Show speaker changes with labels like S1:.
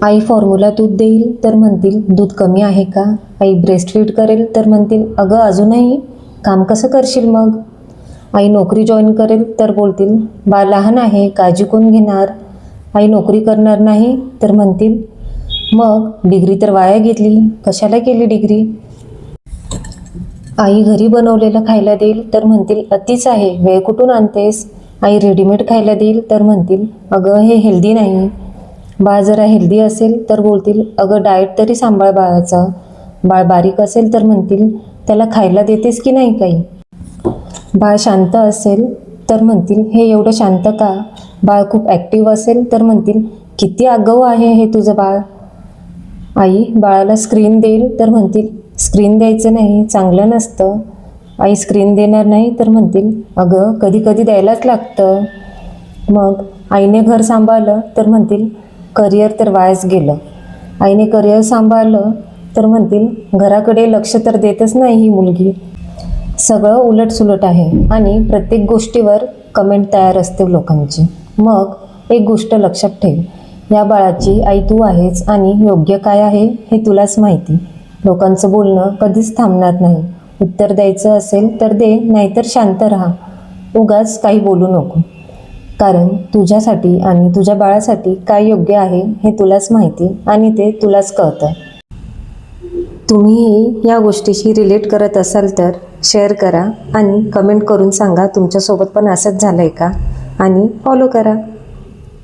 S1: आई formula दूध देईल तर म्हणतील दूध कमी आहे का? आई ब्रेस्ट फीड करेल तर म्हणतील अगं अजूनही काम कसं करशील मग? आई नोकरी जॉईन करेल तर बोलतील बाळ लहान आहे, काळजी कोण घेणार? आई नोकरी करणार नाही तर म्हणतील मग डिग्री तर वाया गेली, कशाला केली डिग्री? आई घरी बनवलेलं खायला देईल तर म्हणतील अतिच आहे, वेळ कुठून आणतेस? आई रेडीमेड खायला देईल तर म्हणतील अगं हे हेल्दी नाही. बाळ जरा हेल्दी असेल तर बोलतील अगं डाएट तरी सांभाळ बाळाचा. बाळ बारीक असेल तर म्हणतील त्याला खायला देतेस की नाही काही? बाळ शांत असेल तर म्हणतील हे एवढं शांत का? बाळ खूप ॲक्टिव्ह असेल तर म्हणतील किती आगाऊ आहे हे तुझं बाळ. आई बाळाला स्क्रीन देईल तर म्हणतील स्क्रीन द्यायचं नाही, चांगलं नसतं. आई स्क्रीन देणार नाही तर म्हणतील अगं कधी कधी द्यायलाच लागतं. मग आईने घर सांभाळलं तर म्हणतील करिअर तर वायाच गेलं. आईने करिअर सांभाळलं तर म्हणतील घराकडे लक्ष तर देतच नाही ही मुलगी. सगळं उलटसुलट आहे आणि प्रत्येक गोष्टीवर कमेंट तयार असते लोकांची. मग एक गोष्ट लक्षात ठेव, या बाळाची आई तू आहेस आणि योग्य काय आहे हे तुलाच माहिती. लोकांचं बोलणं कधीच थांबणार नाही. उत्तर द्यायचं असेल तर दे, नाहीतर शांत राहा. उगाच काही बोलू नको, कारण तुझ्यासाठी आणि तुझ्या बाळासाठी काय योग्य आहे हे तुलाच माहिती आणि ते तुलाच कळतं. तुम्हीही या गोष्टीशी रिलेट करत असाल तर शेअर करा आणि कमेंट करून सांगा तुमच्यासोबत पण असंच झालं आहे का, आणि फॉलो करा.